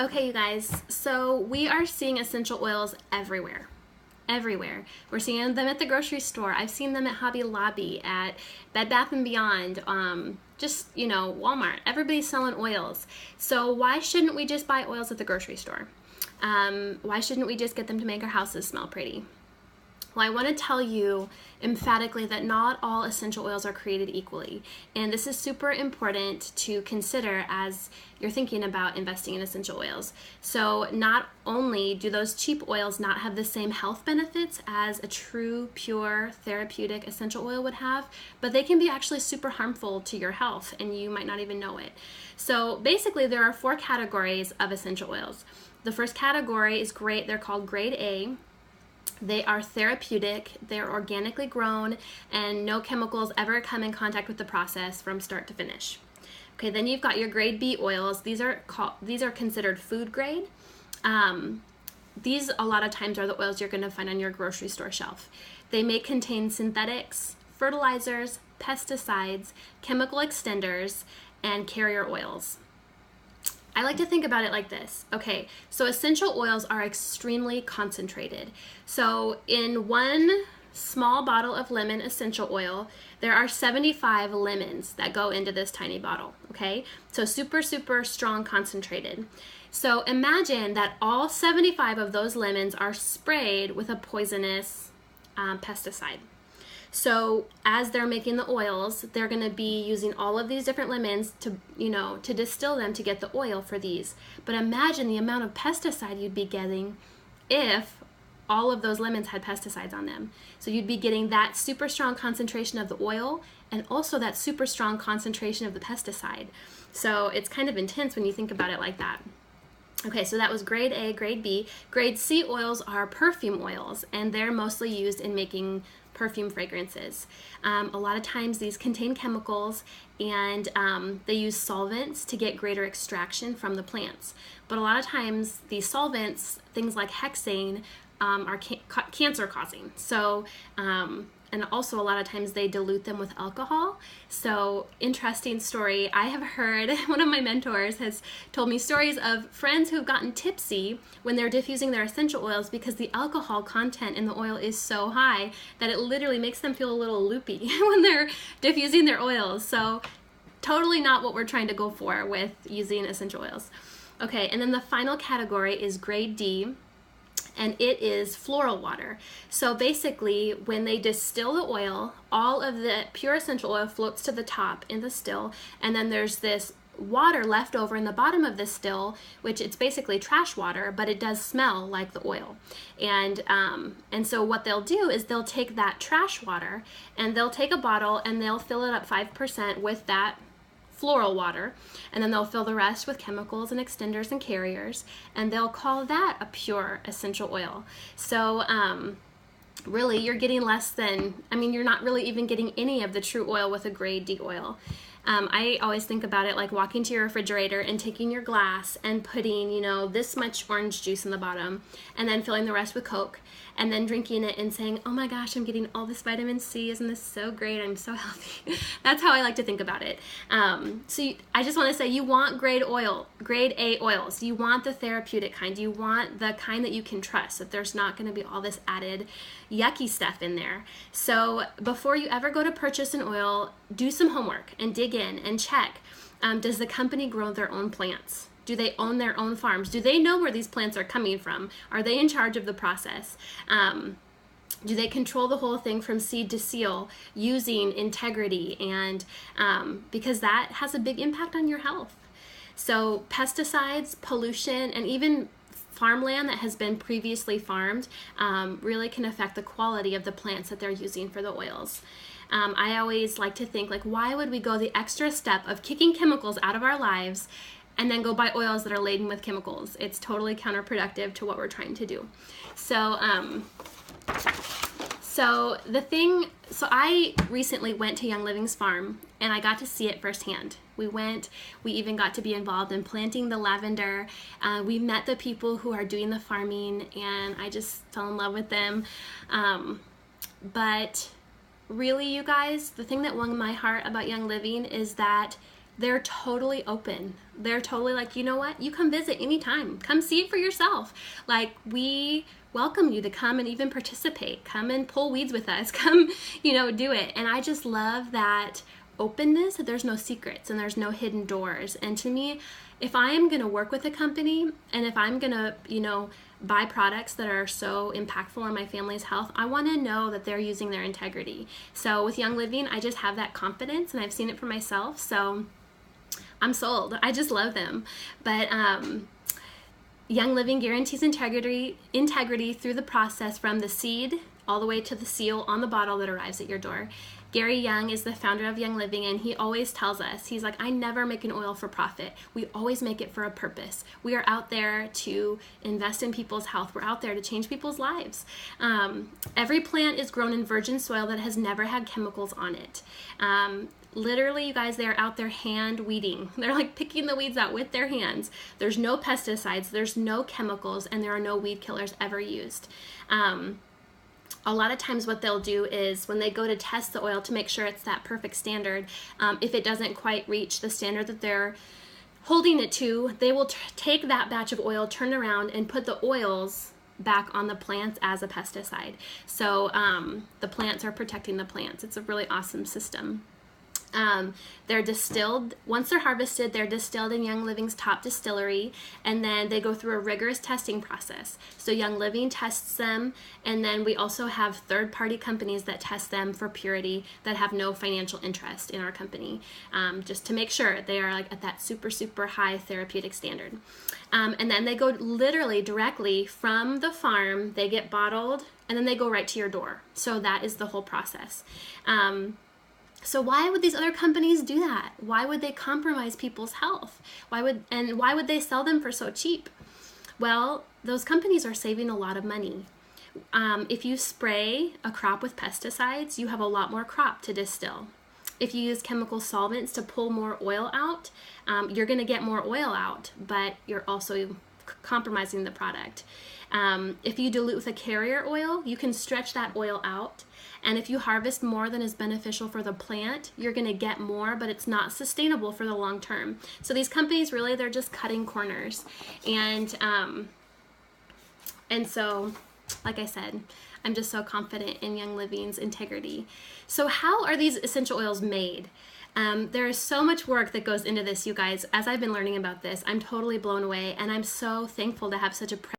Okay, you guys, so we are seeing essential oils everywhere. Everywhere. We're seeing them at the grocery store. I've seen them at Hobby Lobby, at Bed Bath & Beyond, Walmart. Everybody's selling oils. So why shouldn't we just buy oils at the grocery store? Why shouldn't we just get them to make our houses smell pretty? Well, I want to tell you emphatically that not all essential oils are created equally. And this is super important to consider as you're thinking about investing in essential oils. So not only do those cheap oils not have the same health benefits as a true, pure, therapeutic essential oil would have, but they can be actually super harmful to your health and you might not even know it. So basically there are 4 categories of essential oils. The first category is great. They're called grade A. They are therapeutic, they're organically grown, and no chemicals ever come in contact with the process from start to finish. Okay, then you've got your grade B oils. These are considered food grade. These a lot of times are the oils you're going to find on your grocery store shelf. They may contain synthetics, fertilizers, pesticides, chemical extenders, and carrier oils. I like to think about it like this. Okay, so essential oils are extremely concentrated. So in one small bottle of lemon essential oil, there are 75 lemons that go into this tiny bottle, okay? So super, super strong concentrated. So imagine that all 75 of those lemons are sprayed with a poisonous pesticide. So as they're making the oils, they're going to be using all of these different lemons to distill them to get the oil for these. But imagine the amount of pesticide you'd be getting if all of those lemons had pesticides on them. So you'd be getting that super strong concentration of the oil and also that super strong concentration of the pesticide. So it's kind of intense when you think about it like that. Okay, so that was grade A, grade B. Grade C oils are perfume oils, and they're mostly used in making perfume fragrances. A lot of times these contain chemicals and they use solvents to get greater extraction from the plants. But a lot of times these solvents, things like hexane, are cancer causing. So, and also a lot of times they dilute them with alcohol. So interesting story. I have heard, one of my mentors has told me stories of friends who've gotten tipsy when they're diffusing their essential oils because the alcohol content in the oil is so high that it literally makes them feel a little loopy when they're diffusing their oils. So totally not what we're trying to go for with using essential oils. Okay, and then the final category is grade D, and it is floral water. So basically, when they distill the oil, all of the pure essential oil floats to the top in the still, and then there's this water left over in the bottom of the still, which it's basically trash water, but it does smell like the oil. And so what they'll do is they'll take that trash water and they'll take a bottle and they'll fill it up 5% with that floral water, and then they'll fill the rest with chemicals and extenders and carriers, and they'll call that a pure essential oil. So really you're getting you're not really even getting any of the true oil with a grade D oil. I always think about it like walking to your refrigerator and taking your glass and putting, this much orange juice in the bottom and then filling the rest with Coke and then drinking it and saying, oh my gosh, I'm getting all this vitamin C. Isn't this so great? I'm so healthy. That's how I like to think about it. I just want to say you want grade A oils. You want the therapeutic kind. You want the kind that you can trust, that there's not going to be all this added yucky stuff in there. So before you ever go to purchase an oil, do some homework and dig in and check. Does the company grow their own plants? Do they own their own farms? Do they know where these plants are coming from? Are they in charge of the process? Do they control the whole thing from seed to seal using integrity? And because that has a big impact on your health. So pesticides, pollution, and even farmland that has been previously farmed really can affect the quality of the plants that they're using for the oils. I always like to think, why would we go the extra step of kicking chemicals out of our lives and then go buy oils that are laden with chemicals? It's totally counterproductive to what we're trying to do. So I recently went to Young Living's farm and I got to see it firsthand. We even got to be involved in planting the lavender. We met the people who are doing the farming and I just fell in love with them. But really, you guys, the thing that won my heart about Young Living is that they're totally open. They're totally like, you know what? You come visit anytime. Come see it for yourself. Like, we welcome you to come and even participate. Come and pull weeds with us. Come, do it. And I just love that openness, that there's no secrets and there's no hidden doors. And to me, if I am going to work with a company and if I'm going to, buy products that are so impactful on my family's health, I want to know that they're using their integrity. So with Young Living, I just have that confidence, and I've seen it for myself. So I'm sold. I just love them. But Young Living guarantees integrity through the process from the seed all the way to the seal on the bottle that arrives at your door. Gary Young is the founder of Young Living, and he always tells us, he's like, I never make an oil for profit. We always make it for a purpose. We are out there to invest in people's health. We're out there to change people's lives. Every plant is grown in virgin soil that has never had chemicals on it. Literally, you guys, they're out there hand weeding. They're like picking the weeds out with their hands. There's no pesticides, there's no chemicals, and there are no weed killers ever used. A lot of times what they'll do is when they go to test the oil to make sure it's that perfect standard, if it doesn't quite reach the standard that they're holding it to, they will take that batch of oil, turn around, and put the oils back on the plants as a pesticide. So the plants are protecting the plants. It's a really awesome system. They're distilled. Once they're harvested, they're distilled in Young Living's top distillery, and then they go through a rigorous testing process. So Young Living tests them, and then we also have third-party companies that test them for purity that have no financial interest in our company, just to make sure they are like at that super, super high therapeutic standard. And then they go literally directly from the farm, they get bottled, and then they go right to your door. So that is the whole process. So why would these other companies do that? Why would they compromise people's health? Why would they sell them for so cheap? Well, those companies are saving a lot of money. If you spray a crop with pesticides, you have a lot more crop to distill. If you use chemical solvents to pull more oil out, you're going to get more oil out, but you're also compromising the product. If you dilute with a carrier oil, you can stretch that oil out. And if you harvest more than is beneficial for the plant, you're going to get more, but it's not sustainable for the long term. So these companies, really, they're just cutting corners. And so, like I said, I'm just so confident in Young Living's integrity. So how are these essential oils made? There is so much work that goes into this, you guys. As I've been learning about this, I'm totally blown away, and I'm so thankful to have such a